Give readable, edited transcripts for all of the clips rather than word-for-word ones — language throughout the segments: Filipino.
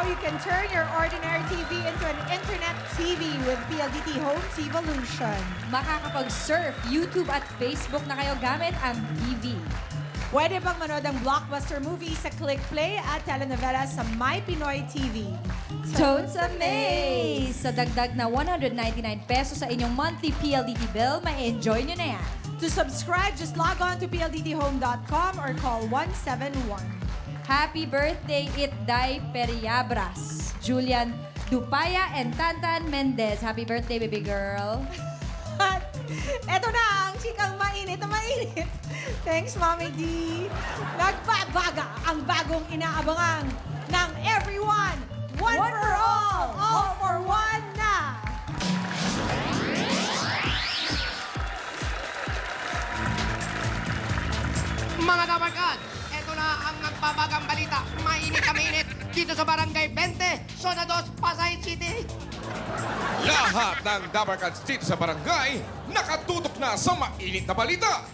you can turn your ordinary TV into an internet TV with PLDT Home's Evolution. Makakapag-surf, YouTube at Facebook na kayo gamit ang TV. Pwede pang manood ang blockbuster movies sa Click Play at telenovela sa My Pinoy TV. Tones Amaze! Sa dagdag na 199 pesos sa inyong monthly PLDT bill, ma-enjoy nyo na yan. To subscribe, just log on to pldthome.com or call 171. Happy birthday, Itday Periabras, Julian Dupaya, and Tantan Mendez. Happy birthday, baby girl. At eto na ang chikang mainit na mainit. Thanks, Mommy D. Nagbabaga ang bagong inaabangan ng everyone. One for all for one na. Mga kabarkad, eto na ang nagbabagang balita. Mainit na mainit dito sa Barangay 20, Zona 2, Pasay City. Lahat ng Dabarkads dito sa barangay nakatutok na sa mainit na balita.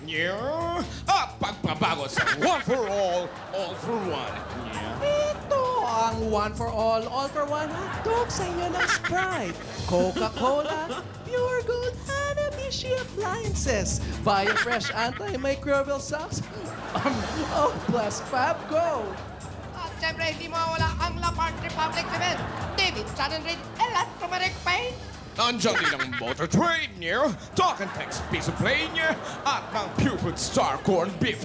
At pagbabago sa One for All for One. Ito ang one for all for one hotdog sa inyo ng Sprite, Coca-Cola, Pure Gold, Hanabishi Appliances, Biofresh Antimicrobial Socks, plus Fab Go. At syempre, hindi mawala ang La Part Republic Cement, David Shannon Reed, Electromeric Paint. Nandiyan din ang Motor Trade, Talk and Text Piece of Play, at ng Pure Food Star Corned Beef,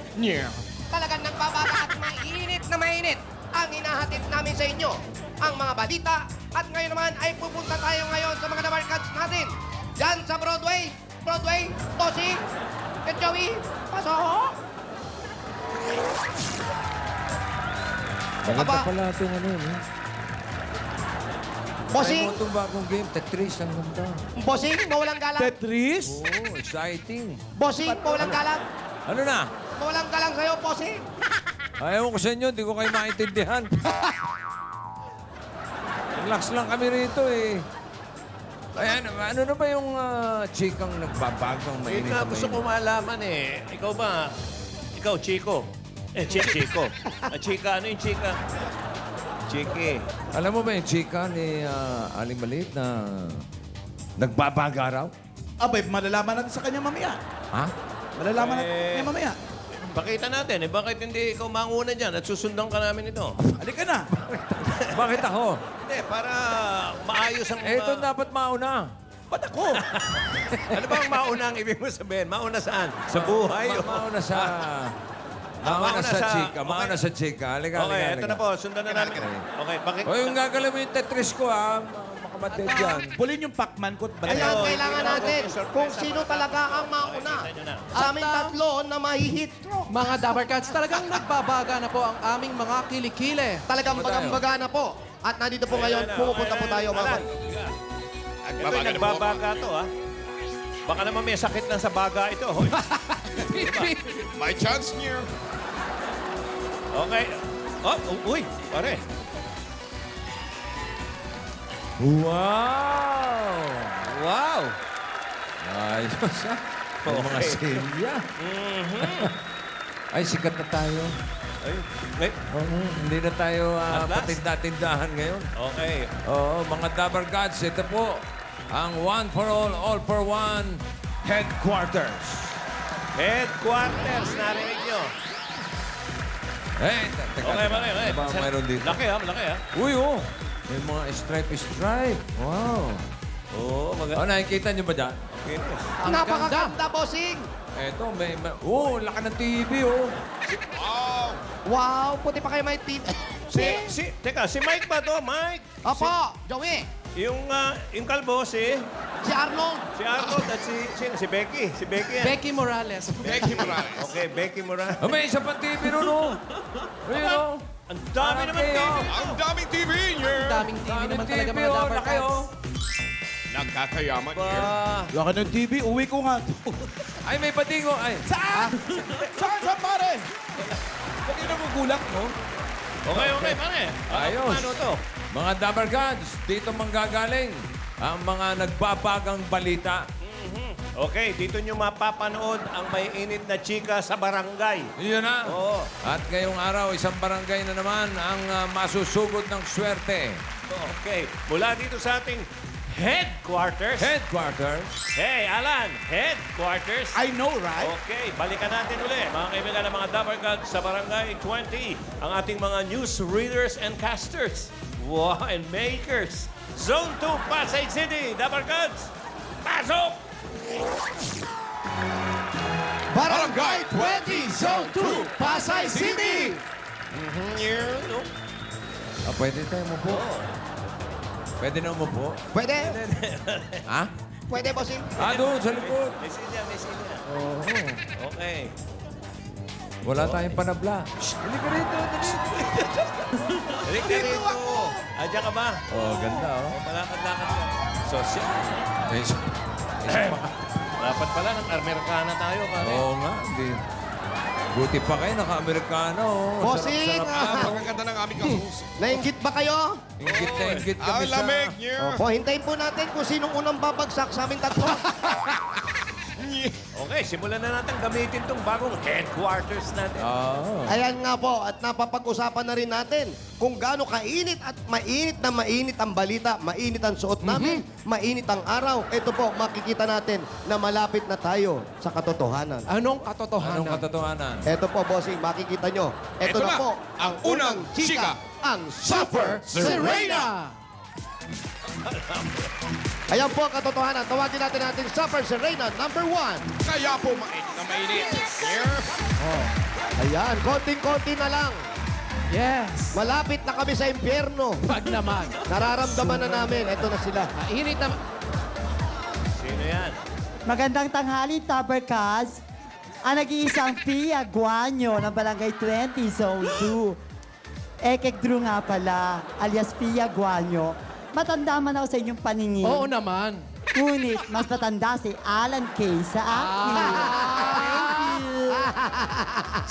Talagang nagbabaga at mainit na mainit ang hinahatid namin sa inyo. Ang mga balita at ngayon naman ay pupunta tayo ngayon sa mga Dabarkads natin. Diyan sa Broadway, Tosing, Joey, pasok! Maganda Aba. pala itong ano yun, eh. Bossing, Ay mo itong bagong game, Tetris, ang ganda. bossing, mawalang galang. Tetris? Oo, exciting. Bossing, mawalang galang. Ano na? Mawalang galang sa'yo, bossing. Ayaw ko sa inyo, hindi ko kayo maintindihan. Relax lang kami rito eh. Ay, ano na ba yung chikang nagbabagang mainit na Ika, gusto ko mainit? malaman eh. Ikaw ba? Ikaw, Chico. Chico. Chika, ano yung chika? Chiki. Alam mo ba yung chika ni Aling Maliit na nagbabaga raw? Abay, malalaman natin sa kanya mamaya. Ha? Malalaman natin sa kanya mamaya. Pakita natin eh. Bakit hindi ikaw manguna dyan at susundan ka namin ito? Halika na. Bakit ako? Hindi, para maayos ang... Eh, ito dapat mauna. Ba't ako? Ano ba ang mauna ang ibig mo sabihin? Mauna saan? Sa buhay? o- Mauna sa... mauna Mauna sa sa- chika. Mauna okay. sa chika. Halika, Okay, halika, ito halika. na po. Sundan na namin. Okay, bakit? O yung gagalaw mo yung Tetris ko, ha? Makamatid yan. Bulin yung Pacman ko. Kaya kailangan natin kung sino talaga ang mauna. Sa aming tatlo na mahihit stroke. Mga Dabarkads, talagang nagbabaga na po ang aming mga kilikili. Talagang bagang-baga na po. At nandito po ngayon, pumupunta po tayo mga... Ito yung nagbabaga to, ha? Baka naman may sakit na sa baga ito. Hoy. My chance, Okay. Oh, uy, pare. Wow! Wow! Ayos, ha? Yung mga Okay. silya. Ay, sikat na tayo. Ay, Oo, hindi na tayo At last. patinda-tindahan ngayon. okay. Oo, mga Dabar Gods, ito po ang One for All for One Headquarters. Headquarters, narinig nyo. Eh, teka. Okay, okay. Ano ba ang mayroon dito? Laki, ha? Malaki, ha? Uy, oh. May mga stripe. Wow. Oo, Oh, nakikita niyo ba dyan? Finish. Napakaganda, bossing! Eto, laki ng TV, oh. Wow, puti pa kayo may team. Teka, si Mike ba to? Mike? Opo, Joey, Yung kalbo, si Arnold. Arnold at si Becky. Si Becky yan. Becky Morales. Becky Morales. Okay, Becky Morales. Oh, may isa pang TV ron, oh. Ayun, oh. Ang dami naman Okay, TV. oh. Ang daming TV, Daming TV Daming naman talaga TV, mga oh. Laki, Dabarkads. oh. Nagkakayaman, Laki ng TV, uwi ko nga. Ay, may patingo. Ay. Saan? Saan, pare? Huwag kayo namugulak, no? Okay, pare. Ayos. Ano to? Mga Dabar Gods, dito manggagaling ang mga nagbabagang balita. Okay, dito nyo mapapanood ang may init na chika sa barangay. Iyon na. Oo. At ngayong araw, isang barangay na naman ang masusugod ng swerte. Okay, mula dito sa ating headquarters. Headquarters. Hey, Alan, headquarters. I know, right? Okay, balikan natin uli. Mga kaibigan ng mga Dapper Cats sa Barangay 20, ang ating mga news readers and casters. Wow, and makers. Zone 2, Pasay City. Dapper Cats, pasok! Barangay 20, Zone 2, Pasay City! Pwede tayo umupo. Pwede na umupo. Pwede? Ha? Pwede, bossing? Doon sa likod. May silya, may silya. Oo. Okay. Wala tayong panabla. Hindi ka rito. Rick, dito. Andiyan ka ba? Ganda, oh. Malakad-lakad ka. Social. Eh, Dapat pala, ng Amerikana tayo, pare. Oo nga, hindi. Buti pa kayo, naka-Amerikano. Bossing! Pagkaganda ng aming kasus. Nainggit ba kayo? Ingit na ingit kami Ang lamig niyo. Opo, hintayin po natin kung sinong unang babagsak sa aming tatlo. Okay, simulan na natin gamitin tong bagong headquarters natin. Ayan nga po, at napapag-usapan na rin natin kung gaano kainit at mainit na mainit ang balita, mainit ang suot namin, mainit ang araw. Ito po, makikita natin na malapit na tayo sa katotohanan. Anong katotohanan? Anong katotohanan? Ito po, bossing, makikita nyo. Ito Ito na na, po, ang unang chika. ang Super Serena! Ayan po ang katotohanan. Tawagin natin ating Super Serena number 1. Kaya po mainit na mainit. Ayan, konting-konti na lang. Yes! Malapit na kami sa impyerno. Pag naman. Nararamdaman na namin. Ito na sila. Mainit na... Sino yan? Magandang tanghali, Tabercast. Ang nag-iisang Pia Guanyo ng Barangay 20, Zone 2. Ekek Drew nga pala, alias Pia Guanyo. Matanda man ako sa inyong paningin. Oo naman. Ngunit, mas matanda si Alan Kay sa akin. Thank you.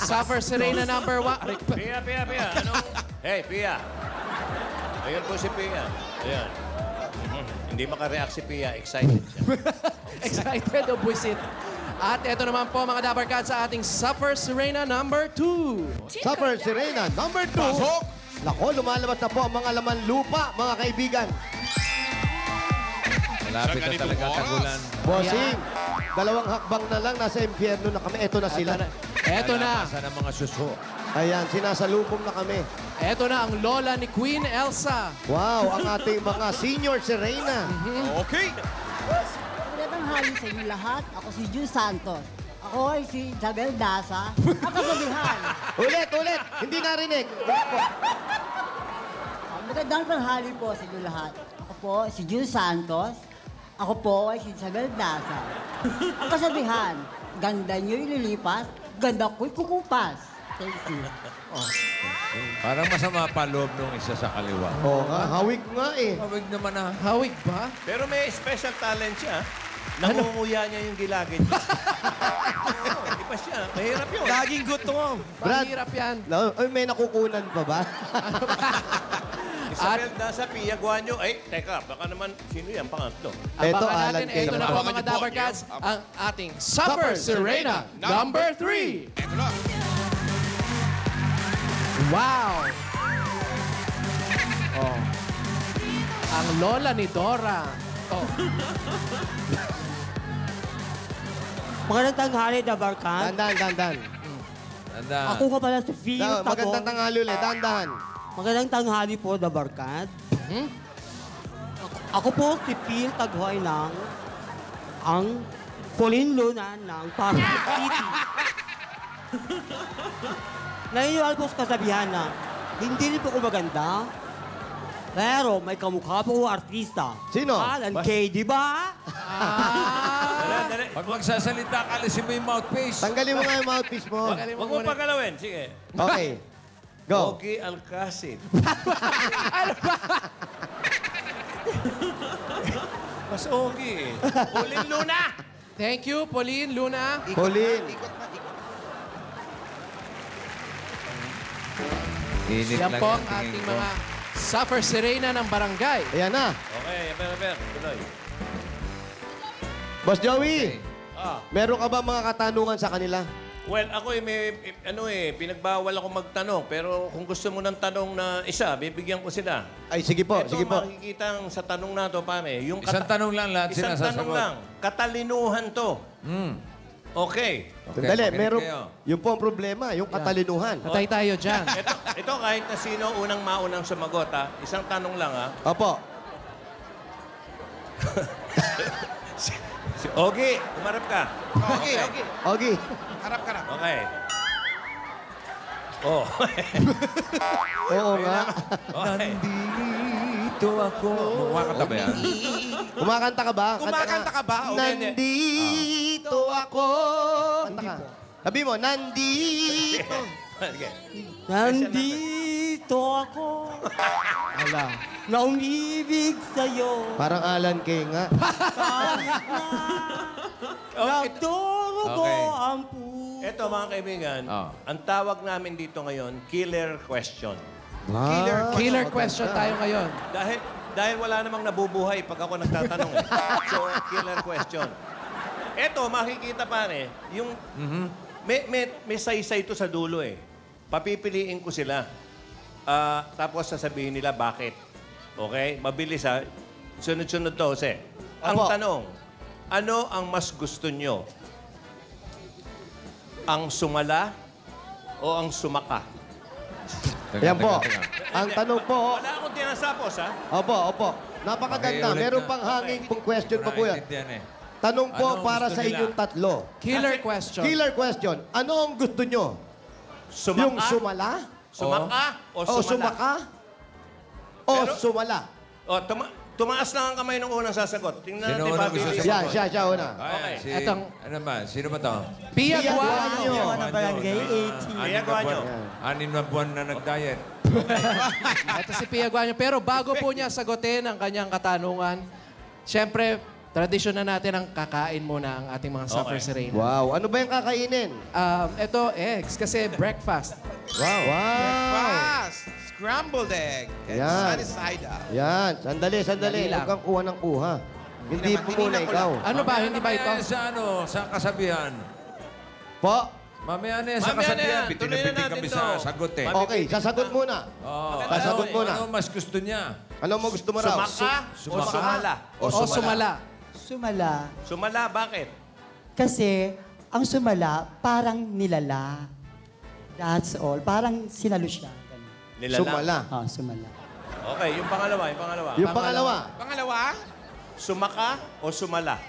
Suffer Serena number 1. Pia, Pia. Anong... Hey, Pia. Ayun po si Pia. Ayan. Hindi makareact si Pia. Excited siya. Excited o buisit. At ito naman po mga Dapper Cats sa ating Suffer Serena number 2. Super Serena number 2. Pasok! Nako, lumalabas na po ang mga laman lupa, mga kaibigan. Malapit Sa na ganitong talaga oras. tagulan. Bossing, dalawang hakbang na lang, nasa impyerno na kami. Ito na sila. Ito na. Nalabasan ng mga suso. Ayan, sinasalubong na kami. Ito na ang lola ni Queen Elsa. Wow, ang ating mga senior Serena. Okay. Magandang hali sa inyo lahat. Ako si Jun Santos. Ako ay si Isabel Daza. At kasabihan. Ulit. Hindi narinig. Magandang tanghali po sa inyo lahat. Ako po si Jun Santos. Ako po ay si Isabel Daza. Ang kasabihan, ganda nyo'y lilipas, ganda ko'y kukupas. Thank you. Parang masama pa loob nung isa sa kaliwa. Oo nga, hawig nga eh. Mawag naman na. Hawig ba? Pero may special talent siya. Nangunguya niya yung gilagid niya. Oo, di ba siya? Mahirap yun. Laging gutom. Brad. Mahirap yan. No, ay, may nakukunan pa ba? Isabel Daza, Pia Guanyo. Ay, teka, baka naman, sino yan? Pangatlo. Ito, Abangan Alan natin, Kay. ito na po Abangan mga niyo po, Dapper Cats, yeah. ang ating Suffer Serena number 3. Ito na. Wow! Oh. Ang lola ni Dora. Oh. Magandang tanghali, Dabarkan. Dandan. Tanda. Ako ka pala si Phil Magandang Tagong. tanghali ulit. Dandan. Magandang tanghali po, Dabarkan. Ako po si Phil Taghoy ng ang Pauline ng Pasay City. Naniniwala po sa kasabihan na hindi rin po ako maganda, pero may kamukha po ako artista. Sino? Alan Kay, di ba? Dali. Pag magsasalita, kalisin mo yung mouthpiece. Tanggalin mo nga yung mouthpiece mo. Huwag mo pagalawin. Sige. Okay. Go. Ogie Alcacid. Mas Ogie eh. Pauline Luna! Thank you, Pauline Luna. Pauline. Init Yan lang po yung ang tingin ating ko. mga Suffer Serena ng barangay. Ayan na. Okay, aber. Tuloy. Boss Joey. Meron ka ba mga katanungan sa kanila? Well, ako pinagbawal ako magtanong. Pero kung gusto mo ng tanong na isa, bibigyan ko sila. Ay, sige po, Ito, sige po. makikita sa tanong na to, pare. Yung Isang tanong lang lahat sila Isang tanong sasagot. lang. Katalinuhan to. Okay. Sandali, makinig meron, kayo. yun po ang problema, yung katalinuhan. Patay tayo dyan. Ito kahit na sino unang maunang sumagot, ha? Isang tanong lang, ha? Opo. Si Ogie, umarap ka. Okay. Ogie. Harap ka na. Okay. Oh. Oo nga. Okay. Nandito ako. Kumakanta ba yan? Kumakanta ka ba? Kumakanta ka ba? Okay. Nandito ako. Kanta ka. Sabi mo, nandito. Okay. Nandito ako. Ala. Na umibig sa'yo. Parang Alan Kay nga. Nagturo ko Okay. ang puso. Ito mga kaibigan, ang tawag namin dito ngayon, killer question. Killer question tayo ngayon. Dahil wala namang nabubuhay pag ako nagtatanong eh. So, killer question. Ito, makikita pare, yung may saysay ito sa dulo eh. Papipiliin ko sila. Tapos sasabihin nila bakit. Okay? Mabilis ha. Sunod-sunod to, Jose. Ang Apo. tanong, ano ang mas gusto nyo? Ang sumala o ang sumaka? Yan po. Ang tanong po, Wala akong tinasapos, ha? opo. Napakaganda. Okay, ulit Meron na. pang hanging pong question pa po yan. Tanong po Ano ang para gusto sa nila? inyong tatlo. Killer question. Killer question. Ano ang gusto nyo? Sumaka? Yung sumala? Sumaka o O sumala? sumaka? O Pero- sumala? O, tumaas lang ang kamay ng unang sasagot. Tingnan Sino natin unang ba gusto bibigyan sumagot? ko? Siya una. Okay. Etong- Sino ba to? Pia Pia Guanyo. Guanyo. Ng barangay 18. Pia Guanyo. 6 na buwan na nag-diet. Ito si Pia Guanyo. Pero bago po niya sagutin ang kanyang katanungan, syempre, tradisyon na natin ang kakain muna ang ating mga suffer si Reyna. Wow. Ano ba yung kakainin? Ito, eggs. Kasi breakfast. Wow. Fast. Scrambled egg. And Yan. sunny side up. Yan. Sandali. Dali lang. Huwag kang kuha ng kuha. Hindi naman, po hinina muna ko ikaw. Ano ba? Hindi ba ito? Sa kasabihan. Po. Mamaya na yan sa Mamaya na kasabihan. yan. Tuloy na Bitin natin kami to. sa sagot eh. Okay, sasagot muna. Sasagot muna. Ano mas gusto niya? Ano mo gusto mo raw? Sumaka o sumala? O sumala. Sumala. Sumala, bakit? Kasi ang sumala parang nilala. That's all. Parang sinalo siya. Ganun. Nilalang. Sumala. Sumala. Okay, yung pangalawa. Yung pangalawa. Pangalawa, Sumaka o sumala?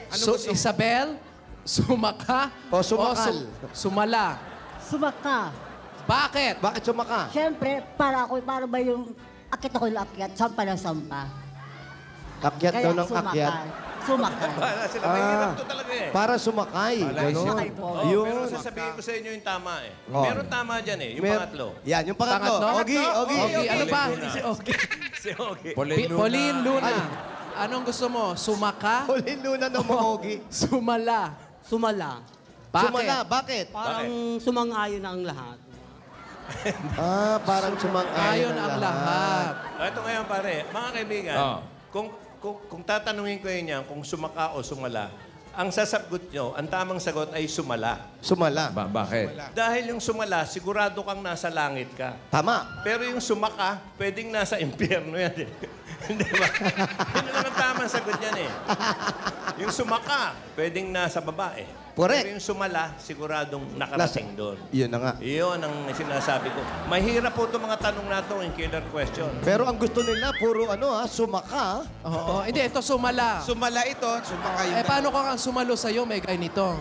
Isabel, sumaka O sumakal. sumala. Sumaka. Bakit? Bakit sumaka? Siyempre, para ba yung akit ako yung akyat, sampa ng sampa. Akyat daw ng sumakal. akyat. Sumakal. Wala sila. Mahirap to talaga eh. Para sumakay. Ganon. Sakay po. Yun. Pero sasabihin ko sa inyo yung tama eh. Oh. Meron tama dyan eh. Yung pangatlo. Yan, yung pangatlo. Pangatlo? Ogi. Okay, ano pa? Luna. Si Ogie. Si Ogie. Pauline Luna. Anong gusto mo? Sumaka? Hulin luna ng mga Ogi. Sumala. Sumala. Bakit? Sumala, bakit? Parang sumang-ayon ang lahat. Parang sumang-ayon Ayon ang lahat. Ito ngayon pare, mga kaibigan, Oh. kung tatanungin ko yun yan, kung sumaka o sumala, ang sasagot nyo, ang tamang sagot ay sumala. Sumala. Bakit? Dahil yung sumala, sigurado kang nasa langit ka. Tama. Pero yung sumaka, pwedeng nasa impyerno yan eh. Hindi ba? Yun lang ang tamang sagot yan eh. Yung sumaka, pwedeng nasa baba eh. Correct. Pero yung sumala, siguradong nakarating doon. Yun na nga. Iyon ang sinasabi ko. Mahirap po itong mga tanong na ito, yung killer question. Pero ang gusto nila, puro sumaka. Oo. Hindi, ito sumala. sumala ito, sumaka yung... Paano kung ang sumalo sa'yo, may ganito?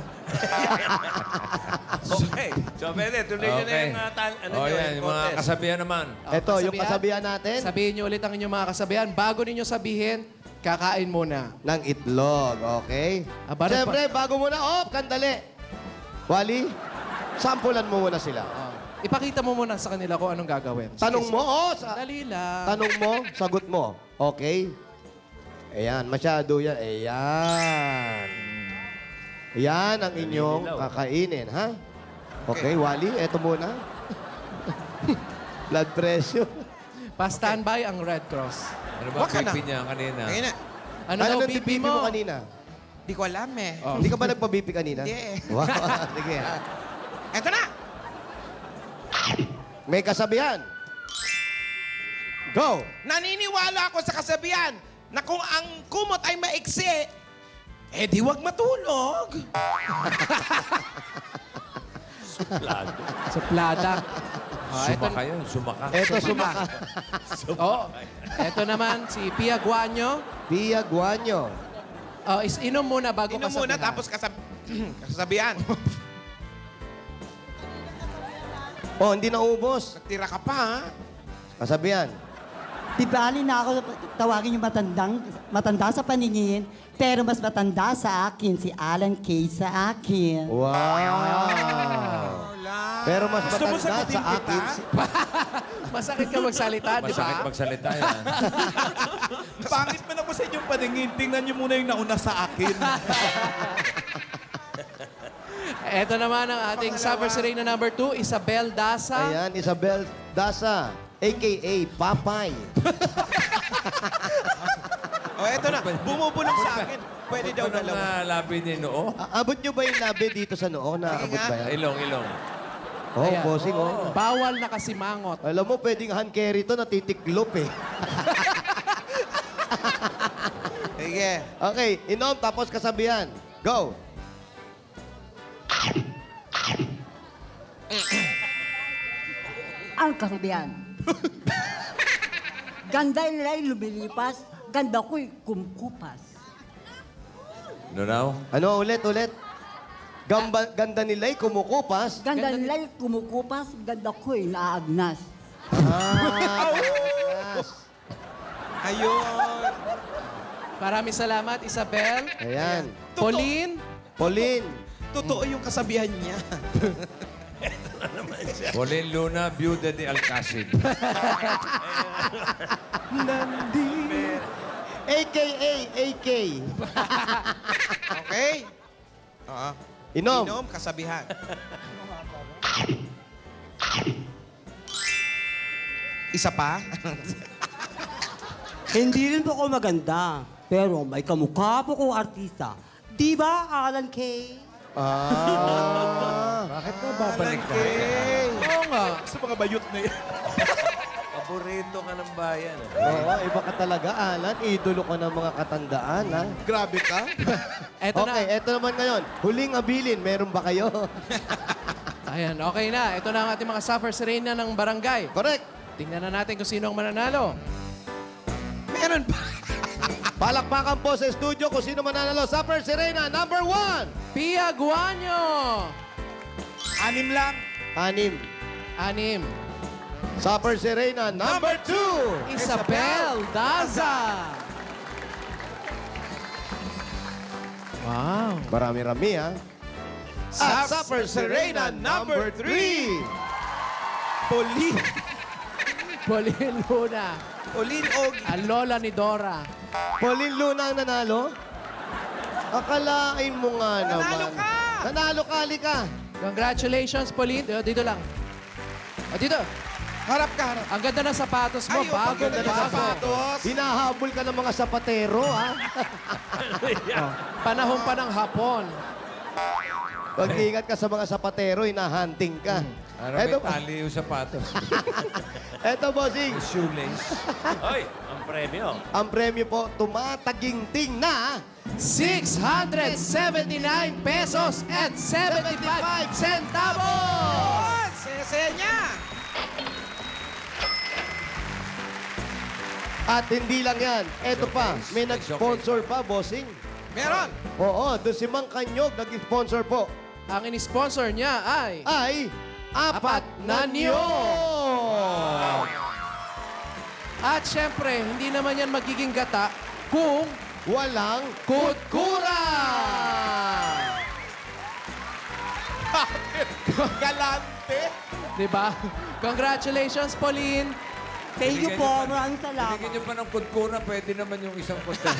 Okay. So, pwede, tuloy nyo na Okay. yung Yung mga contest. kasabihan naman. Ito, yung kasabihan natin Sabihin niyo ulit ang inyong mga kasabihan. Bago ninyo sabihin, kakain muna. ng itlog, okay? Aba, Siyempre, bago muna, kandali. Wally, sampulan mo muna sila. Ipakita mo muna sa kanila kung anong gagawin. Tanong mo, Dali lang. tanong mo, sagot mo. Okay? Ayan, masyado yan. Ayan. Yan ang inyong kakainin, ha? Okay, Wally, eto muna. Blood pressure. Pa-standby ang Red Cross. Ano ba Wag ka na. pipi niya kanina? Ngayon na. Ano Ano daw ang BP pipi mo? mo kanina? Di ko alam eh. Hindi ka ba nagpa-BP kanina? Hindi. Wow, sige. Eto na! May kasabihan. Go! Naniniwala ako sa kasabihan na kung ang kumot ay maiksi, eh di wag matulog. Suplada. Sumaka yun, sumaka. Eto, sumaka. Oh, eto naman si Pia Guanyo. Pia Guanyo. Oh, inom muna bago Inom muna tapos kasabihan. Oh, hindi naubos. Tira ka pa, ha? Kasabihan. Di bali na ako tawagin yung matanda sa paningin, pero mas matanda sa akin, si Alan Kay sa akin. Wow! Pero mas Gusto mo matanda sagutin sa akin. Masakit ka magsalita, di ba? Masakit magsalita yan. Pangit mo na po sa inyong paningin. Tingnan niyo muna yung nauna sa akin. Eto naman ang ating Summer Serena number 2, Isabel Dasa. Ayan, Isabel Dasa, a.k.a. Papay. O, eto na. Bumubulong sa akin. Pwede daw dalawa. labi ni Noo. Abot nyo ba yung labi dito sa noo? Naabot ba yan? Ilong. Oh, Ayan. bossing, oh. Bawal na kasimangot. Alam mo, pwedeng hand carry to, natitiklop eh. Sige. Okay, inom tapos kasabihan. Go! Ang kasabihan. Ganda nila'y lumilipas, ganda ko'y kumkupas. No now? Ano, ulit. Ganda nila'y kumukupas. Ganda nila'y kumukupas, ganda ko'y naagnas. Ayun. Maraming salamat, Isabel. Ayan. Pauline. Pauline. Totoo yung kasabihan niya. Pauline Luna, byuda ni Alcacid. A.K.A. AK. Okay? Oo. Inom. Inom, kasabihan. Isa pa? Hindi rin po ako maganda, pero may kamukha po kong artista. Di ba, Alan Kay? Bakit ka babalik ka? Oo nga. Gusto mga bayot na yan. Paborito ka ng bayan. Oo, iba ka talaga, Alan. Idolo ka ng mga katandaan, ha? Grabe ka. Eto Okay, na. eto naman ngayon. Huling abilin, meron ba kayo? Ayan, okay na. Ito na ang ating mga Summer Serena ng barangay. Correct. Tingnan na natin kung sino ang mananalo. Meron pa. Palakpakan po sa studio kung sino mananalo. Supper Serena, number 1. Pia Guanyo. 6 lang. 6. 6. Supper Serena, number 2. Isabel Daza. Wow. Marami-rami, ha? At Supper Serena, number 3. Pauline. Pauline Luna. Pauline Ogie. Ang lola ni Dora. Pauline Luna ang nanalo? Akalain mo nga naman. Nanalo ka! Nanalo ka, halika. Congratulations, Pauline. Dito lang. Dito. Harap ka, harap. Ang ganda ng sapatos mo. Ay, Bago ganda na ng bago. sapatos. Hinahabol ka ng mga sapatero, ha? Panahon pa ng hapon. Pag-ingat ka sa mga sapatero, hinahunting ka. Ano may Eto, tali yung sapatos? eto, bossing. Shoelace. Hoy, ang premyo. Ang premyo po, tumataginting na 679 pesos and 75 centavos! Saya-saya niya. At hindi lang yan. Eto pa, may nag-sponsor pa, bossing. Meron. Oo, doon si Mang Kanyog nag-sponsor po. Ang in-sponsor niya ay Apat na niyog! At syempre, hindi naman yan magiging gata kung Walang kutkura! Galante. Diba? Congratulations, Pauline! Thank you po, maraming Bigyan salamat. niyo pa ng kudkura, pwede naman yung isang kudkura.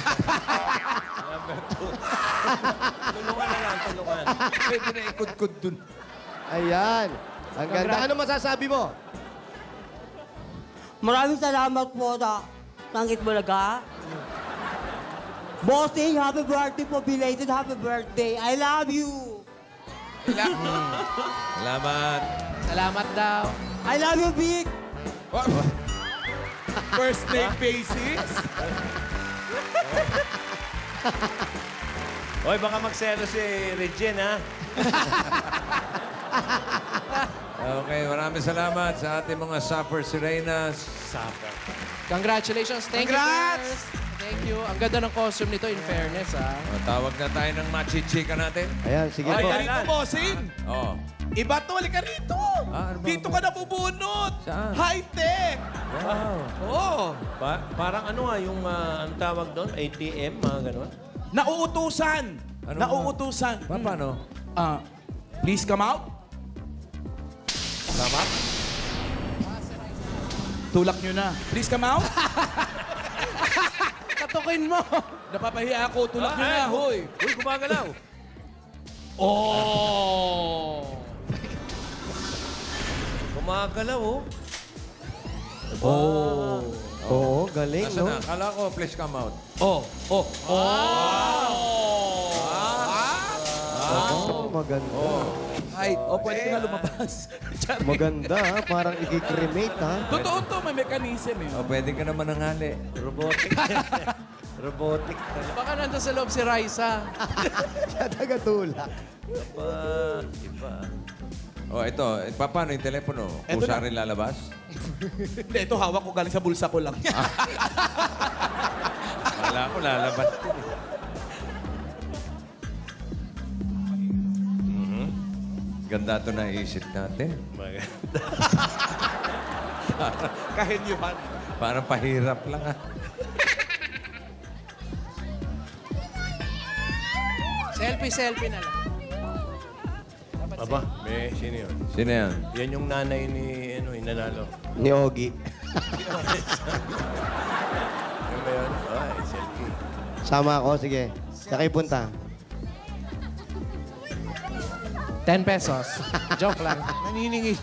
Tulungan na lang, tulungan. Pwede na ikudkud dun. Ayan. Ang ganda. Ano masasabi mo? Maraming salamat po sa Tangit Bulaga. Bossing, happy birthday po. Belated happy birthday. I love you. Salamat. Salamat daw. I love you, Vic. First name basis. Hoy, baka magselo si Regine, ha? Okay, maraming salamat sa ating mga Supper Sirenas. Sapa. Congratulations. Thank you, Congrats! girls. Thank you. Ang ganda ng costume nito, in fairness, ha? O, tawag na tayo ng machichika natin. Ayan, sige Ay, po. ka rito, bossing. Oh. Iba to, halika rito. Ano ba? Dito ka nabubunot. Saan? High-tech. Wow. Oo. Parang ano yung ang tawag doon? ATM, mga gano'n? Nauutusan. Ano Nauutusan. Paano? Please come out. Tama? Tulak nyo na. Please come out. Katukin mo. Napapahiya ako. Tulak nyo na, hoy. Uy, gumagalaw. Oh. Gumagalaw, oh. Oo, galing, Nasaan na? Kala ko, please come out. Oh. Oh. Oh. Oh, maganda. Ay, pwede ka na lumabas. Maganda, ha? Parang i-cremate, ha? Totoo to, may mechanism eh. O, pwede ka naman nangali. Robotic. Robotic. Baka nandun sa loob si Raisa. Siya taga-tula. Iba. O, ito. Paano yung telepono? Eto Kusa na. rin lalabas? Hindi, ito hawak ko galing sa bulsa ko lang. Wala ko lalabas. Ganda ito naisip natin. Maganda. Kahinyuhan. Parang pahirap lang, ah. Selfie na lang. Aba, may sino yun? Sino yan? Yan yung nanay ni, nanalo. Ni Ogie. Yan ba yun? Ay, selfie. Sama ako, sige. Sakay punta. 10 pesos. Joke lang. Naniningil.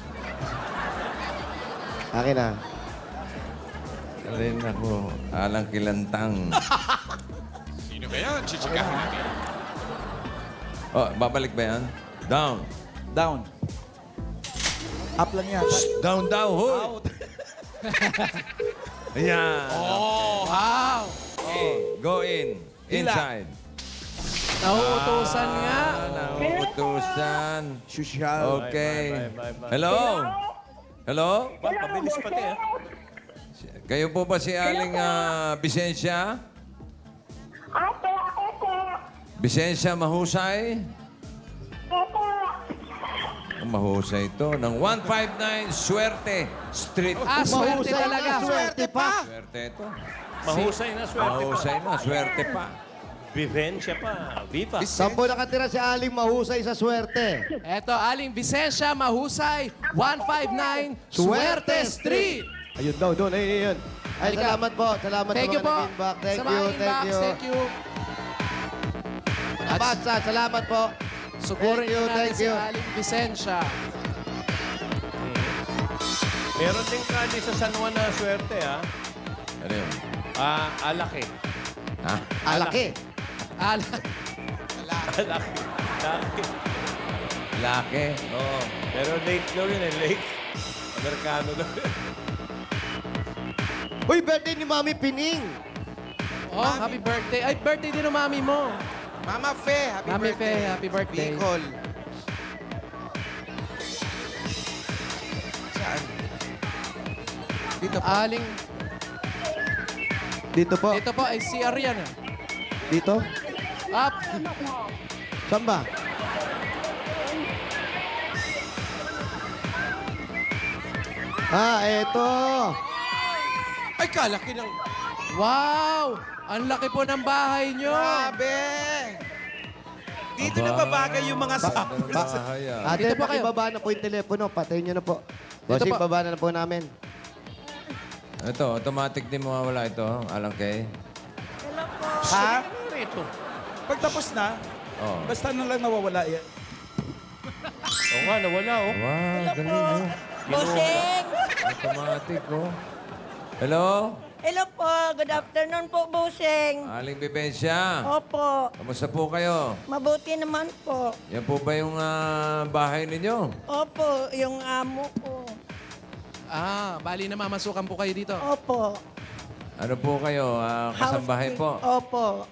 Akin na. Rin ako. Alang kilantang. Sino kaya? Chichikahin natin. Oh, babalik ba yan? Down. Down. Up lang yan. Down, down, hoy! Ayan. Oh, wow. Okay, go in. Inside. Nauutusan nga. Nauutusan. Social. Okay. Bye. Hello? Hello? Ba, pabilis pati, ha? Kayo po ba si Aling Bisensya? Bisensya Mahusay? Ang mahusay ito. Ng 159 Suerte Street. Swerte talaga. Swerte pa. Suerte ito. Mahusay na, swerte pa. Mahusay na. Suerte pa. Vivensya pa. Viva. Sampo nakatira si Aling mahusay sa swerte. Eto, Aling Vicensya Mahusay, 159 Suerte Street. Ayun daw, doon. Ayun. Ay, Halika. salamat po. Salamat Thank sa you mga po. nag-inbox. Thank Sa you, mga thank inbox, you. thank you. Abasa, salamat po. Sugurin Thank you, natin thank si you. Aling Vicensya. Meron din kali sa San Juan na swerte, ha? Ano yun? Alaki. Ha? Alaki. Alaki. Laki. Laki. Oo. Pero late daw yun, eh. Late. Amerikano daw yun. Uy, birthday ni Mami Pining. Oh, happy birthday. Ay, birthday din ng mami mo. Mama Fe, happy Mami birthday. Fe, happy birthday. Bicol. Saan? Dito po. Aling, Dito po. ito po ay si Arian. Dito. Up. Saan ba? Eto. Ay, kalaki ng... Wow! Ang laki po ng bahay nyo. Grabe! Dito na babagay yung mga samples. Bahay, ah. Ate, Dito po kayo. pakibaba na po yung telepono. Patayin nyo na po. Dito Bossing, po. baba na po namin. Ito, automatic din mawawala ito. Alang kay. Ha? Rito. Pag tapos na, Oh. basta na lang nawawala yan. Oo nga, nawala, oh. Wow, galing, oh. Bossing! Automatic, oh. Hello? Hello po, good afternoon po, Busing. Aling Bibensya. Opo, Kamusta po kayo? mabuti naman po. Yan po ba yung bahay ninyo? Opo, yung amo ko. Bali na mamasukan po kayo dito. Opo. Ano po kayo? Kasambahay po? Opo.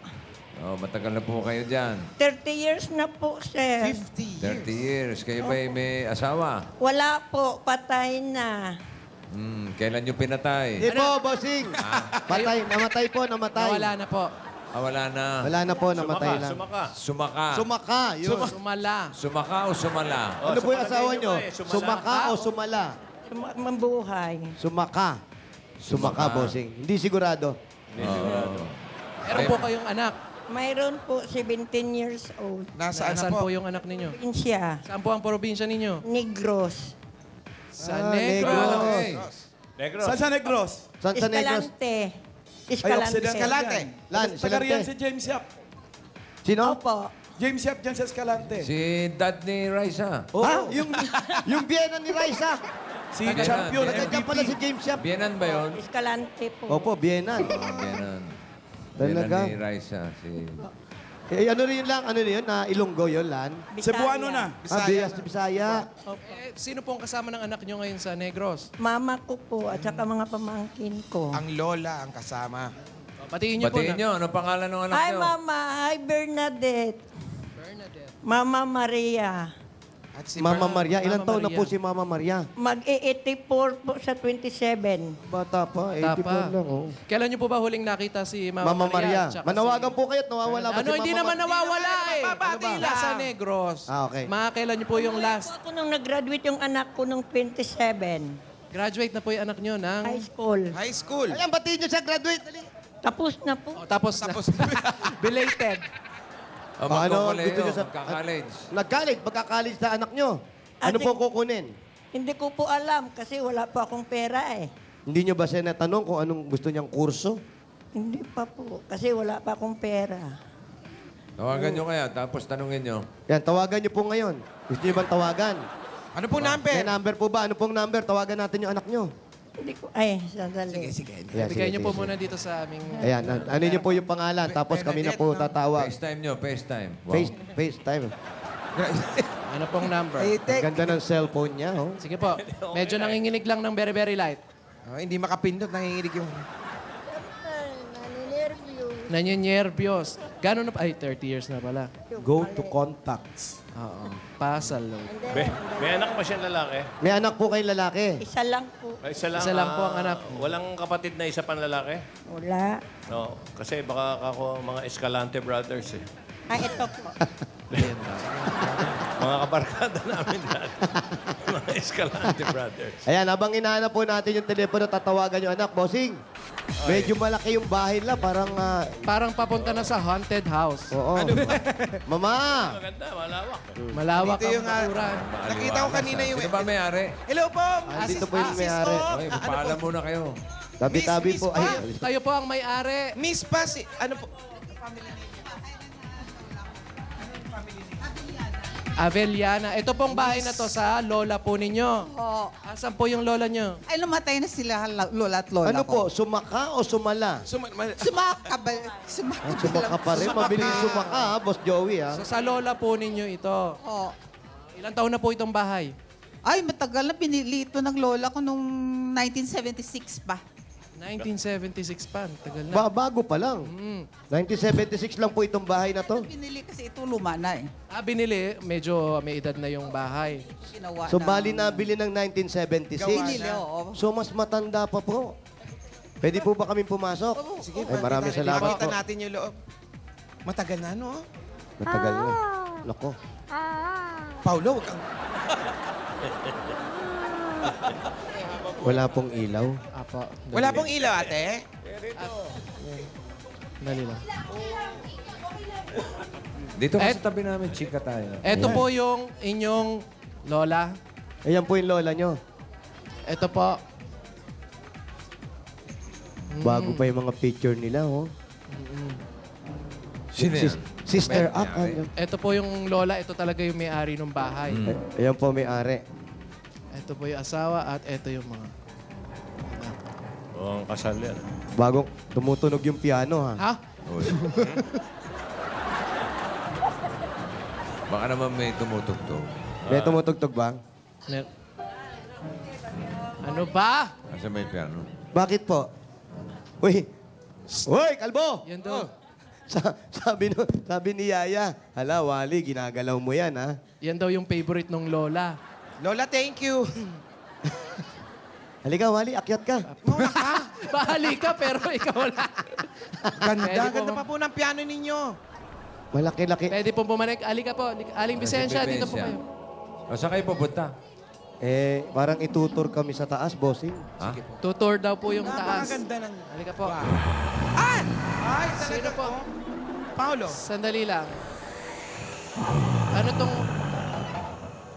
Oh, matagal na po kayo dyan. 30 years na po, sir. 30 years. Kayo ba may asawa? Wala po, patay na. Kailan nyo pinatay? Hindi po, bossing. Namatay po, namatay. Nawala na po. Wala na. Wala na po, namatay lang. Sumaka. Sumaka, yun. Sumala. Sumaka o sumala? Ano po yung asawa nyo? Sumaka o sumala? Mabuhay. Sumaka. Sumaka, bossing. Hindi sigurado. Meron po kayong anak. Mayroon po, 17 years old. Nasaan na Nasaan po? po yung anak ninyo? Probinsya. Saan po ang probinsya ninyo? Negros. Sa Negros. Negros. Saan sa Negros? Saan sa Negros? Escalante. Ay, Escalante. Escalante. Lan, Tagariyan si Escalante. James Yap. Sino? Opo. James Yap dyan sa Escalante. Si dad ni Raisa. Ha? Yung Vienna ni Raisa. Si Tagariyan. champion ng Nandiyan pala si James Yap. Bienan ba yun? Escalante po. Opo, Vienna. Bienan. Talaga? Bienan ni Raisa. Ano rin yun lang? Ano rin yun? Ilonggo yun, Lan? Cebuano na. Bisaya. Sino pong kasama ng anak nyo ngayon sa Negros? Mama ko po at saka mga pamangkin ko. Ang lola ang kasama. Batiin nyo po Batiin nyo. Ano pangalan ng anak Hi, nyo? Mama. Hi, Bernadette. Mama Maria. At si Mama Maria. Ilang Mama taon na Maria. po si Mama Maria? Mag-84 po sa 27. Bata pa. 84 lang, oh. Kailan nyo po ba huling nakita si Mama, Mama Maria. Tsaka Manawagan si- po kayo at nawawala ba si Ano, Mama hindi naman Maria? nawawala eh. Mababati Ano ba? lang. Nasa Negros. Okay. Mga kailan nyo po yung last? Ako nung nag-graduate yung anak ko nung 27. Graduate na po yung anak nyo ng... High school. High school. Ayan, batiin nyo siya, graduate. Dali. Tapos na po. Oh, tapos belated. O, Paano magkukuleyo, gusto nyo sa- magka-college. Nag-college, magka-college na anak nyo. Ano Ate- po kukunin? Hindi ko po alam kasi wala pa akong pera eh. Hindi nyo ba siya natanong kung anong gusto niyang kurso? Hindi pa po kasi wala pa akong pera. Tawagan nyo kaya, tapos tanungin nyo. Yan, tawagan nyo po ngayon. Gusto nyo bang tawagan? Ano pong number? May number po ba? Ano pong number? Tawagan natin yung anak nyo. Hindi ko, ay, sandali. Sige. Ayan, Bigay sige, nyo po sige. muna dito sa aming... Ayan, ano nyo po yung pangalan, tapos kami na po tatawag. FaceTime nyo, FaceTime. Wow. FaceTime. Ano pong number? Ang ganda ng cellphone niya, oh. Sige po. Medyo nanginginig lang ng very, very light. Hindi makapindot, nanginginig yung... Nanyenervyos. Gano'n na... Ay, 30 years na pala. Go to contacts. Oo. Pasal load. May anak pa siyang lalaki? May anak po kayong lalaki. Isa lang po. Isa lang, Isa lang po ang anak. Walang kapatid na isa pang lalaki? Wala. No. Kasi baka ako mga Escalante brothers eh. Ay, ito po. Mga kabarkada namin dati. Mga Escalante brothers. Ayan, habang inahanap po natin yung telepono, tatawagan yung anak. Bossing, medyo malaki yung bahay nila. Parang, Parang papunta na sa haunted house. oo. Mama! Maganda, malawak. Malawak Dito ang yung, bakuran. nakita ko kanina yung... Sino ba may-ari? Hello po! Dito po yung may-ari. Okay, paalam muna kayo. Tabi-tabi po. Ay, Kayo po ang may-ari. Miss pa si... Ano po? Avellana. Ito pong bahay na to sa lola po ninyo. Oo. Asan po yung lola nyo? Ay, lumatay na sila, lola at lola ano po, ko. sumaka o sumala? Sumaka ba? Sumaka pa rin. Mabilis sumaka, ha, Boss Joey, ha? So, sa lola po ninyo ito. Oo. Ilang taon na po itong bahay? Ay, matagal na. Pinili ito ng lola ko nung 1976 pa. 1976 pa. Tagal na. Bago pa lang. 1976 lang po itong bahay na to. Pinili kasi ito luma na eh. Binili. Medyo may edad na yung bahay. Ginawa So, na. bali nabili ng 1976. Pinili, oo. So, mas matanda pa po. Pwede po ba kaming pumasok? Sige, Ay, maraming salamat Pakita po. natin yung loob. Matagal na, no? Matagal na. Nako. Paulo, huwag kang... Wala pong ilaw. Apo. Wala pong ilaw, ate? Dali lang. Dito ka sa tabi namin, chika tayo. Ito po yung inyong lola. Ayan po yung lola nyo. Ito po. Bago pa yung mga picture nila, oh. Sino yan? Sister May- Up. may-ari. Ito po yung lola. Ito talaga yung may-ari ng bahay. Ayan po may-ari. Ito po yung asawa at ito yung mga... Oo, ang kasal yan. Bagong tumutunog yung piano, ha? Ha? Uy. Baka naman may tumutugtog. May tumutugtog ba? Ano ba? Kasi may piano. Bakit po? Uy! Uy, kalbo! Yan daw. Sabi ni Yaya, hala, Wally, ginagalaw mo yan, ha? Yan daw yung favorite nung lola. Lola, thank you. Halika, Wally, akyat ka. Bahali ka, pero ikaw lang. Ganda pa po ng piano ninyo. Malaki-laki. Pwede po bumalik. Alika po. Aling Vicensya, dito po kayo. O, saan kayo pupunta? Parang itutur kami sa taas, bossing. Ha? Tutor daw po yung taas. Napakaganda ng... Halika po. Ay, talaga Sino po? Paolo. Sandali lang. Ano tong...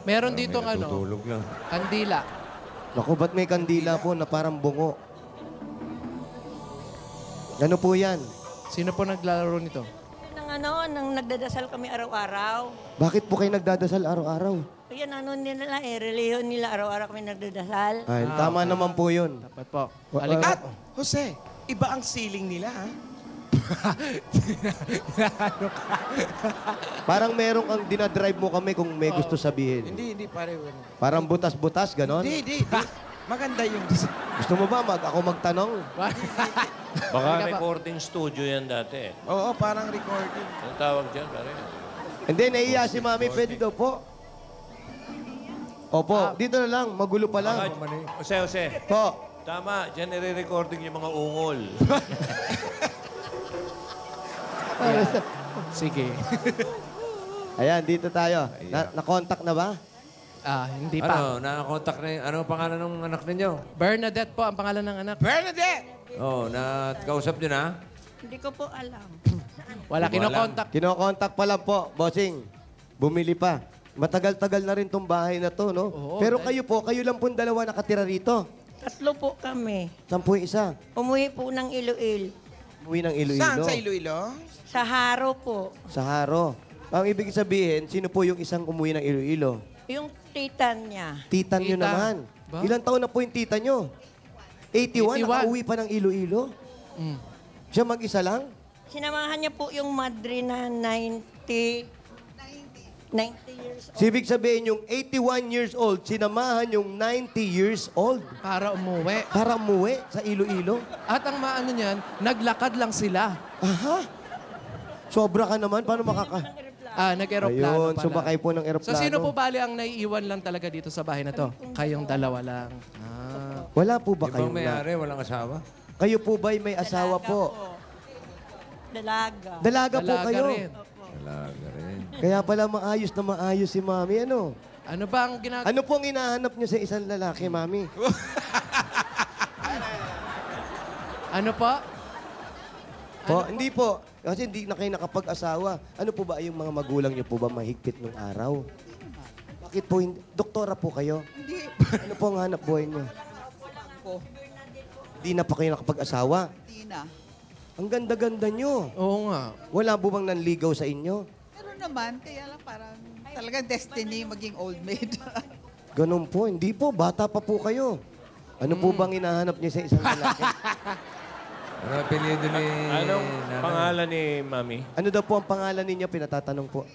Meron dito May ano, natutulog lang. kandila. Naku, ba't may kandila po na parang bungo? Ano po yan? Sino po naglalaro nito? Nang nagdadasal kami araw-araw. Bakit po kayo nagdadasal araw-araw? Ayan, nila, reliyon nila, araw-araw kami nagdadasal. Ay, tama naman po yun. Dapat po. At, Jose, iba ang ceiling nila, ha? Parang merong kang dinadrive mo kami kung may gusto sabihin. Hindi, pare. Parang butas-butas, ganon? Hindi. Maganda yung design. Gusto mo ba ako magtanong? Baka recording studio yan dati. Oo, parang recording. Ano tawag dyan, pare? Hindi, naiya si Mami. Pwede daw po. Opo, dito na lang. Magulo pa lang. Jose. Po. Tama, dyan nire-recording yung mga ungol. Sige. Ayan, dito tayo. Na-contact na ba? Hindi pa. Ano, nakakontak na ano ang pangalan ng anak ninyo? Bernadette po ang pangalan ng anak. Bernadette! Oo, kausap nyo na? Hindi ko po alam. Wala, Hindi mo kinokontak. Kinokontak pa lang po, bossing. Bumili pa. Matagal-tagal na rin tong bahay na to, no? Oo, Pero kayo po, kayo lang pong dalawa nakatira rito. 3 po kami. 10 isa. Umuwi po ng Iloilo. Umuwi ng Iloilo. Saan? Sa Iloilo? Sa Haro po. Sa Haro. Ang ibig sabihin, sino po yung isang umuwi ng Iloilo? Yung tita niya. Tita nyo Tita. naman. Ba? Ilang taon na po yung tita nyo? 81, 81. nakauwi pa ng Iloilo? Mm. Siya mag-isa lang? Sinamahan niya po yung madre na 90 years old. Ibig sabihin yung 81 years old, sinamahan yung 90 years old Para umuwi. para umuwi sa Iloilo? At ang maano niyan, naglakad lang sila. Aha. Sobra ka naman. Paano Nag-aeroplano Ayun, pala. sumakay po ng eroplano. So sino po bali ang naiiwan lang talaga dito sa bahay na to? Kayong dalawa lang. Wala po ba Ibang kayong may-ari, walang asawa? Kayo po ba'y may asawa po? Dalaga. Dalaga po Dalaga kayo. rin. Talaga rin. Kaya pala maayos na maayos si Mami. Ano? Ano ba ang ginagawa? Ano pong hinahanap niyo sa isang lalaki, Mami? Ano po? Po, hindi po. Kasi hindi na kayo nakapag-asawa. Ano po ba yung mga magulang niyo po ba mahigpit nung araw? Bakit po hindi? Doktora po kayo? Hindi. Ano po ang hanap buhay niyo? Po. Hindi na pa kayo nakapag-asawa? Hindi na. Ang ganda-ganda niyo. Oo nga. Wala po bang nanligaw sa inyo? Meron naman, kaya lang parang talagang destiny maging old maid. Ganun po. Hindi po. Bata pa po kayo. Ano po bang hinahanap niyo sa isang lalaki? Ano apelyido ni... Anong nanay? pangalan ni Mami? Ano daw po ang pangalan ninyo? Pinatatanong po.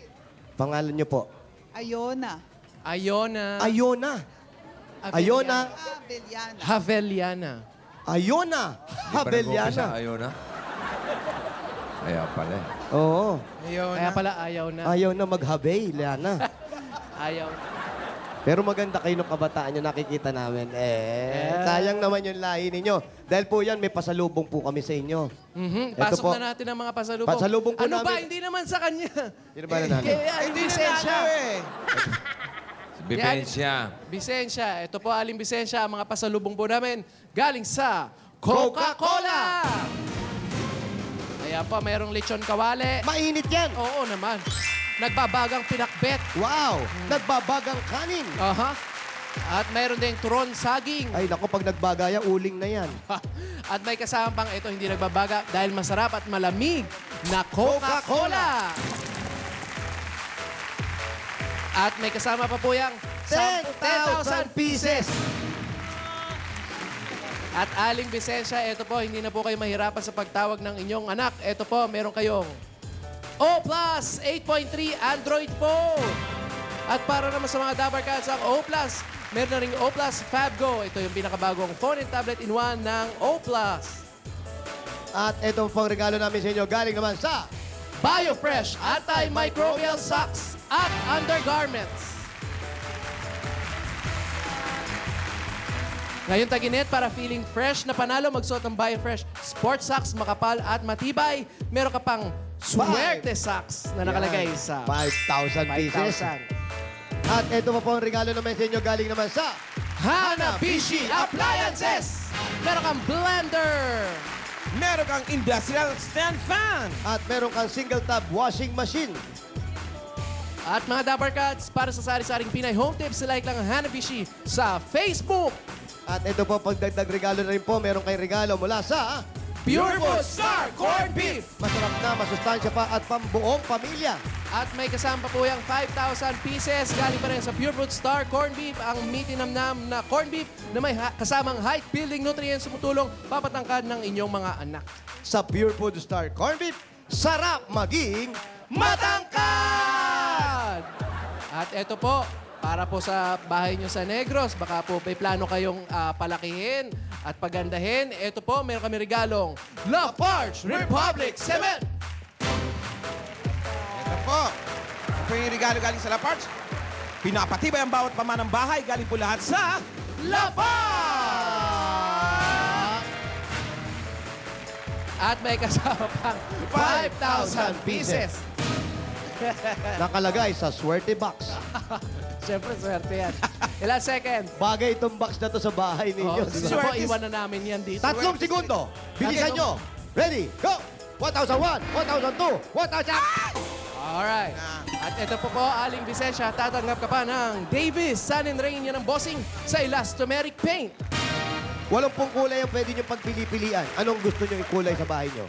Pangalan niyo po? Ayona. Ayona. Ayona. Ayona. Abeliana. Haveliana. Ayona. Habeliana. Ayaw na? Ayaw pala eh. Oo. Kaya pala ayaw na. Ayaw na maghabay, Liana. Ayaw. Pero maganda kayo ng kabataan nyo, nakikita namin. Sayang naman yung lahi ninyo. Dahil po yan, may pasalubong po kami sa inyo. Ito Pasok po. na natin ang mga pasalubong. Pasalubong po ano ba? namin. Hindi naman sa kanya. Sino ba nanalo? Kaya hindi Vicensya. Si Bibensya. Vicensya. Ito po, Aling Vicensya, ang mga pasalubong po namin galing sa Coca-Cola. Ayan po, mayroong lechon kawali. Mainit yan! Oo naman. Nagbabagang pinakbet. Wow! Nagbabagang kanin! Aha. At mayroon ding turon saging. Ay, naku, pag nagbagaya, uling na yan. At may kasama pang ito, hindi nagbabaga dahil masarap at malamig na Coca-Cola. At may kasama pa po yung 10,000 pieces! At Aling Vicensya, ito po, hindi na po kayo mahirapan sa pagtawag ng inyong anak. Ito po, meron kayong O Plus 8.3 Android phone. At para naman sa mga Dabar Cats, ang O Plus, meron na rin O Plus Fab Go. Ito yung pinakabagong phone and tablet in one ng O Plus. At ito pong regalo namin sa inyo galing naman sa BioFresh Antimicrobial Socks at Undergarments. Ngayon taginit para feeling fresh na panalo, magsuot ng BioFresh Sports Socks, makapal at matibay. Meron ka pang Suerte Socks na nakalagay sa 5,000 pieces. 5,000. At ito pa po ang regalo naman sa inyo galing naman sa Hanabishi Appliances! Meron kang blender! Meron kang industrial stand fan. At meron kang single tab washing machine. At mga Dabar Cats, para sa sari-saring Pinay Home Tips, like lang ang Hanabishi sa Facebook. At ito po, pagdagdag regalo na rin po, meron kayong regalo mula sa Pure Food Star Corned Beef. Masarap na, masustansya pa at pambuong pamilya. At may kasama pa po yung 5,000 pieces. Galing pa rin sa Pure Food Star Corned Beef. Ang meaty-namnam na corned beef na may kasamang height-building nutrients sumutulong papatangkad ng inyong mga anak. Sa Pure Food Star Corned Beef, sarap maging matangkad! At ito po, para po sa bahay nyo sa Negros, baka po may plano kayong palakihin at pagandahin. Ito po, meron kami regalong Lafarge Republic Cement! Ito po. Ito po yung regalo galing sa Lafarge. Pinapatibay ang bawat pamanang bahay. Galing po lahat sa Lafarge! At may kasama pang 5,000 pieces. Nakalagay sa swerte box. Siyempre, swerte yan. Ilang second? Bagay itong box na to sa bahay ninyo. Oh, sige po, iwan na namin yan dito. 3 segundo. Bilisan nyo. Ready, go! 1,001, 1,002, 1,000... Alright. At ito po Aling Vicensya, tatanggap ka pa ng Davis Sun and Rain yan ang bossing sa elastomeric paint. 8 kulay ang pwede nyo pagpili-pilian. Anong gusto nyo ikulay sa bahay nyo?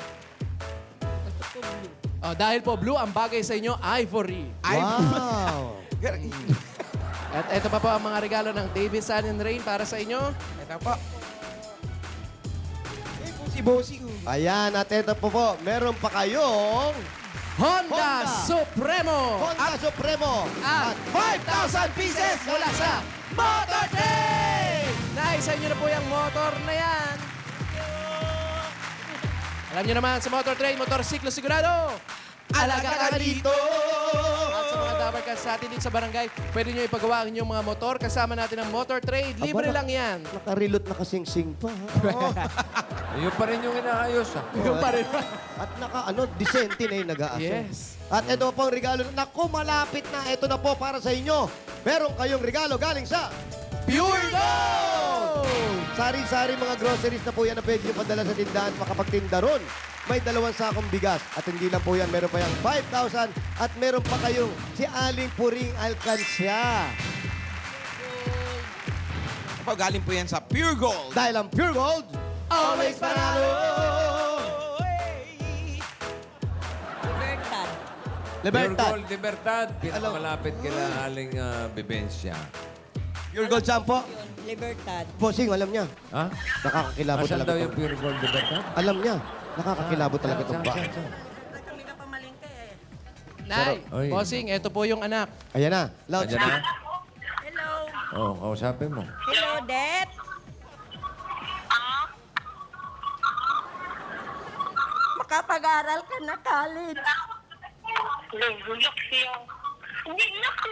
Oh, dahil po blue, ang bagay sa inyo, ivory. Wow! At ito pa po ang mga regalo ng Davis Sun and Rain para sa inyo. Ito po. Si Bossing. Ayan, at ito po, meron pa kayong... Honda Supremo! Honda Supremo! At 5,000 pieces mula sa Motor Trade! Naisa nyo na po yung motor na yan. Alam nyo naman, sa Motor Trade, motorsiklo sigurado. Alaga ka dito! At sa mga Dabar Cats sa atin dito sa barangay, pwede nyo ipagawa ang inyong mga motor. Kasama natin ang Motor Trade. Libre lang yan. Nakarilot na kasing-sing pa. Yun pa rin yung inaayos. Yung pa rin. At decente na yung nag-aasal. Yes. At ito po ang regalo. Naku, malapit na. Ito na po para sa inyo. Meron kayong regalo galing sa Pure Gold! Sari-sari mga groceries na po yan na pwede nyo padala sa tindahan makapagtinda ron. May 2 sakong bigas. At hindi lang po yan, meron pa yung 5,000 at meron pa kayong si Aling Puring Alcancia. Po, galing po yan sa Pure Gold. Dahil ang Pure Gold, always panalo! Libertad. Pure Gold Libertad. Pinakamalapit kila Aling Bibensya. Pure Gold Shampoo. Libertad. Bossing, alam niya. Ha? Nakakakilabot Asan talaga. daw yung Pure Gold Libertad? Alam niya. Nakakakilabot talaga itong bahay. Nay, Oy. bossing, ito po yung anak. Ayan na. Loud. Ayan na? Hello. Oo, kausapin mo. Hello, Dad. Makapag-aral ka na college. Nagulok siya. Hindi na ko.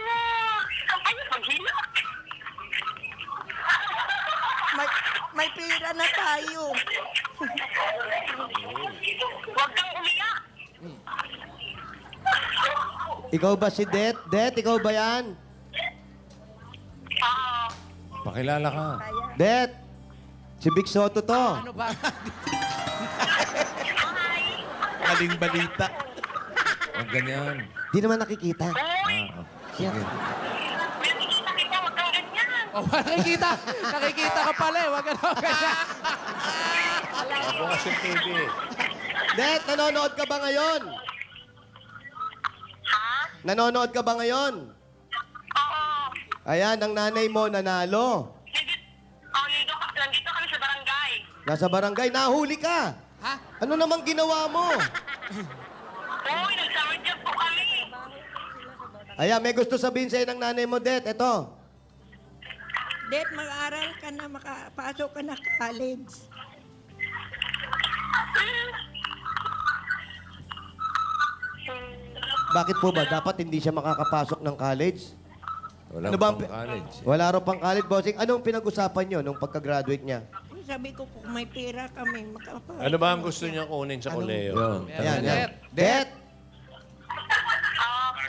Ano maghilak? May pira na tayo. Huwag kang umiyak. Ikaw ba si Det? Det, ikaw ba yan? Pakilala ka. Det, si Big Soto to. Ano ba? Maling balita. Huwag ganyan. Di naman nakikita. Sige. Nakikita kita, huwag kang ganyan. Oh, nakikita. Nakikita ka pala eh. Wag ka na ganyan. Bukas yung TV. Det, nanonood ka ba ngayon? Nanonood ka ba ngayon? Oo. Ayan, ang nanay mo nanalo. Nandito kami sa barangay. Nasa barangay, nahuli ka. Ha? Ano namang ginawa mo? Uy, nagsawadya po kami. Ayan, may gusto sabihin sa'yo ng nanay mo, Det. Ito. Det, mag-aral ka na, makapasok ka na college. Bakit po ba? Dapat hindi siya makakapasok ng college? Wala Ano ba ang pang college. Wala raw pang college, bossing. Anong pinag-usapan nyo nung pagka-graduate niya? Sabi ko, kung may pera kami, makapasok. Ano ba ang gusto niya kunin sa koleo? Yun. Ayan, yan. Det, Det!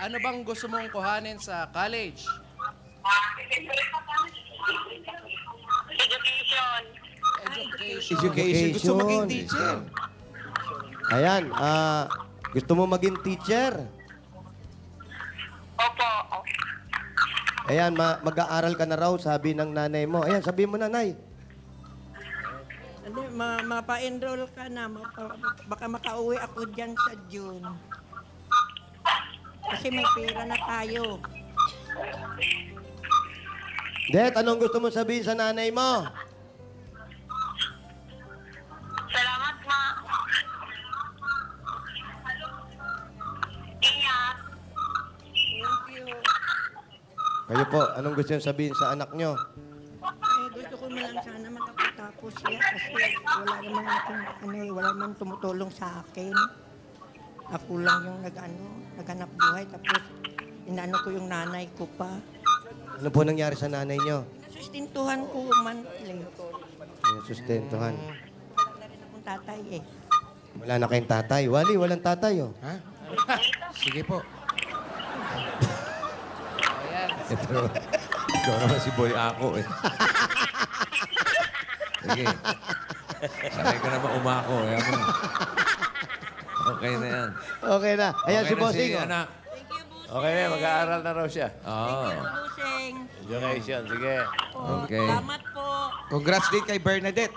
ano bang gusto mong kuhanin sa college? Education. Education. Gusto maging teacher. Ayan, gusto mo maging teacher? Opo. Ayan, mag-aaral ka na raw, sabi ng nanay mo. Ayan, sabi mo, nanay. Hindi, mapa-enroll ka na. Baka makauwi ako dyan sa June. Kasi may pera na tayo. Det, anong gusto mo sabihin sa nanay mo? Salamat, ma. Ingat. Kayo po, anong gusto nyo sabihin sa anak nyo? Gusto ko man lang sana makapagtapos siya kasi wala naman wala naman tumutulong sa akin. Ako lang yung naghanap buhay tapos inaano ko yung nanay ko pa. Ano po nangyari sa nanay nyo? Sustentuhan ko monthly. Yung sustentuhan. Wala na rin akong tatay eh. Wala na kayong tatay. Wali, walang tatay, oh. Ha? Sige po. Ito, ikaw naman si Boy Ako eh. Sige. Sanay ka naman umako. Ayan mo. Okay na yan. Okay na. Ayan Okay si na Bossing, oh. anak. Okay na, mag-aaral na raw siya. Oo. Busing. Education, sige. Okay. Salamat po. Congrats din kay Bernadette.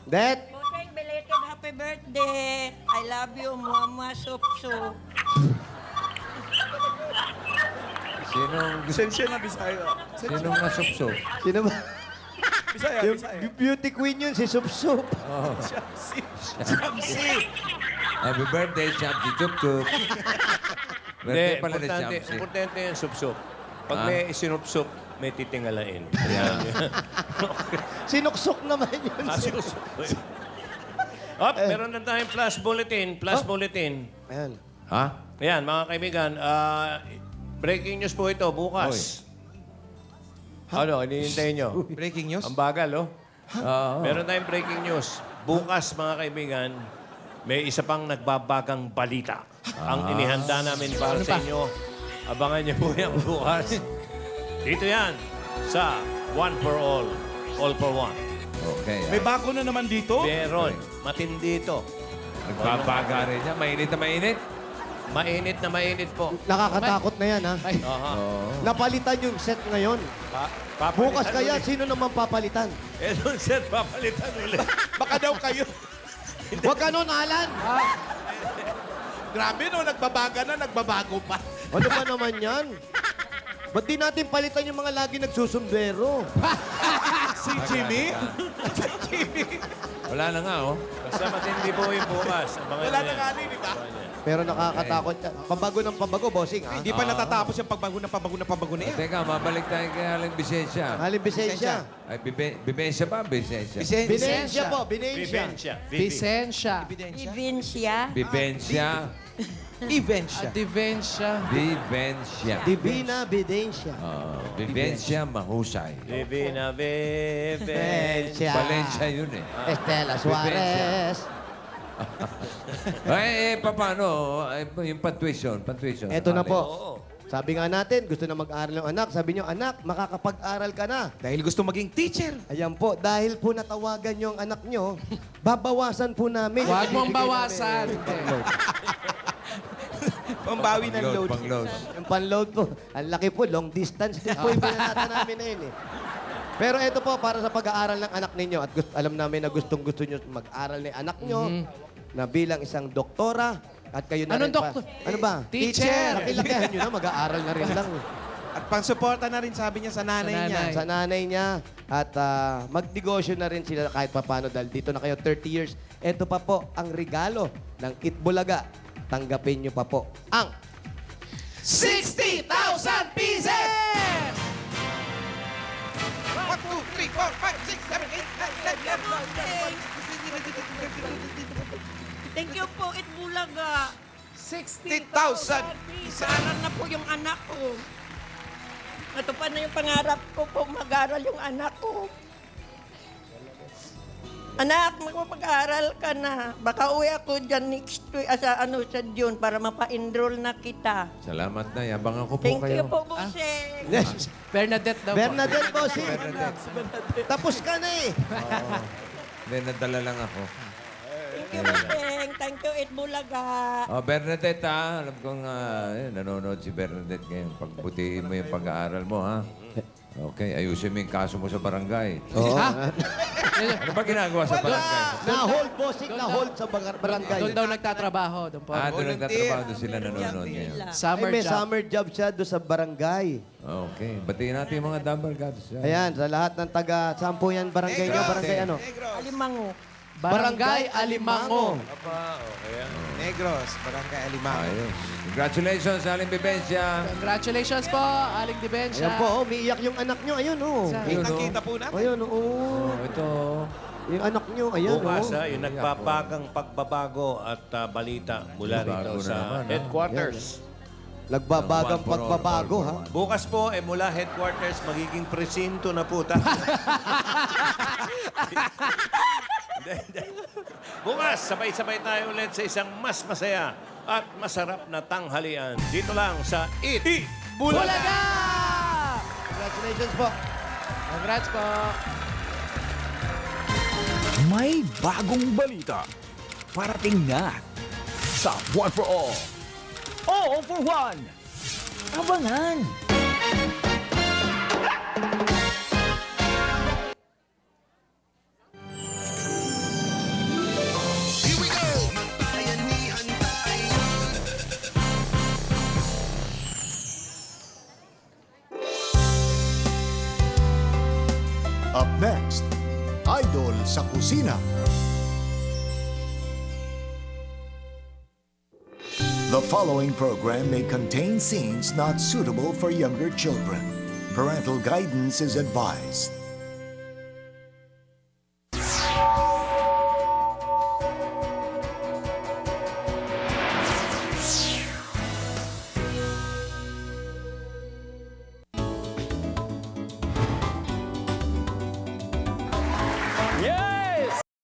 Det! Busing, belated happy birthday. I love you, Mama Supso. Sinong... Sensya na, Bisaya. Sinong nasupso? Sino ba? Bisaya, Yung Bisaya. beauty queen yun, si Sup Sup. Oh. Shamsi. Happy birthday, Shamsi Chup Chup. Hindi, Birthday pala ni importante, Shamsi. importante yung sup-sup. Pag Ah? may isinup-sup, may titingalain. Ayan. Sinuksok naman yun. Up, meron na tayong flash bulletin. Flash bulletin. Ayan. Ha? Ayan, mga kaibigan, breaking news po ito bukas. Ano, hinihintay nyo? Breaking news? Ang bagal, oh. Oo. Meron tayong breaking news. Bukas, mga kaibigan, may isa pang nagbabagang balita. Ang inihanda namin para sa inyo. Abangan niyo po yan bukas. Dito yan sa One for All, All for One. Okay. May bago na naman dito? Meron. Matindi ito. Nagbabaga rin siya. Mainit na mainit. Mainit na mainit po. Nakakatakot na yan, ha? Aha. Napalitan yung set ngayon. Papalitan Bukas kaya, ulit. sino naman papalitan? Eh, doon, sir, papalitan ulit. Baka daw kayo. Huwag ganun, Alan! Grabe no, nagbabaga na, nagbabago pa. Ano ba naman yan? Ba't di natin palitan yung mga lagi nagsusumbrero? Si Jimmy? Wala na nga, oh. Basta matindi po yung bukas. Abangan Wala niyo na yan. nga di ba? Pero nakakatakot yan. Pambago ng pambago, bossing, ha? Hindi pa natatapos yung pagbago na yan. Teka, mabalik tayo kay Aling Bisensya. Halim Bisensya. Ay, Bibensya ba? Bisensya. Binensya po, Binensya. Bibensya. Bisensya. Evidencia. Bibensya. Eventia. Divensya. Bibensya. Divina Bidensya. Bibensya mahusay. Divina Bebe. Bensya. Valencia yun eh. Estela Suarez. Ay, paano? Ay, yung pantuition. Eto na po. Oo. Sabi nga natin, gusto na mag-aral ng anak. Sabi niyo, anak, makakapag-aral ka na. Dahil gusto maging teacher. Ayan po, dahil po natawagan niyo ang anak niyo, babawasan po namin. Huwag mong Ibibigay bawasan. namin. Pambawi ng load. Pang-load. Yung pan-load po. Ang laki po, long distance din po yung pinanata namin na yun eh. Pero ito po, para sa pag-aaral ng anak ninyo, at alam namin na gustong-gusto nyo mag-aral ng anak nyo, na bilang isang doktora, at kayo na Anong rin pa. doktor? Ano ba? Teacher. Nakilakihan nyo na, mag-aaral na rin lang. At pang-suporta na rin, sabi niya, sa nanay niya. Sa nanay niya. At magnegosyo na rin sila kahit papano dahil dito na kayo 30 years. Ito pa po ang regalo ng Itbulaga. Tanggapin niyo pa po ang 60,000 pieces! 1, 2, 3, 4, 5, 6, 7, 8, 9, 10, 11, 12. Thank you po, Itbulaga. 60,000 pieces. Mag-aral na po yung anak ko. Natupad na yung pangarap ko po, mag-aral yung anak ko. Anak, magpapag-aral ka na. Baka uwi ako dyan next week, sa June, para mapa-enroll na kita. Salamat na. Yabangan ko po Thank kayo. you po, Buseng. Bernadette daw Bernadette po si. Bernadette. Tapos ka na eh. Oo. Hindi, nadala lang ako. Thank you, Buseng. Thank you, Itbulaga. Oh, Bernadette, ha? Alam kong nanonood si Bernadette ngayon. Pagbutihin mo yung pag-aaral mo, ha? Okay, ayusin mo yung kaso mo sa barangay. Oo. Ano ba ginagawa sa barangay? Na-hold, bossing. Na-hold sa barangay. Doon daw nagtatrabaho. Doon po. Doon nagtatrabaho doon sila nanonood ngayon. Summer May job. summer job siya doon sa barangay. Okay, batiin natin yung mga double gods. Ayan, sa lahat ng taga, saan po yan barangay niyo? Barangay ano? Alimango. Barangay Alimango. Aba, okay. Negros, Barangay Alimango. Ayos. Congratulations, Aling Vivencia. Congratulations po, Aling Dibensia. Ayan po, umiiyak yung anak niyo. Ayun, oh. Ayun, oh. Kita po natin. Ayun, oh. Oh, ito. Yung anak niyo, ayan, Bukas, oh. yung nagbabagang pagbabago at balita mula Bago rito na sa naman, ha? headquarters. Nagbabagang One for all, pagbabago, all ha? for one. Bukas po, mula headquarters, magiging presinto na po tayo. Bukas, sabay-sabay tayo ulit sa isang mas masaya at masarap na tanghalian. Dito lang sa It Bulaga! Congratulations po. Congrats po. May bagong balita. Parating na sa One for All. All for One. Abangan! Here we go! Magbayanihan tayo. Up next, Idol sa Kusina. The following program may contain scenes not suitable for younger children. Parental guidance is advised.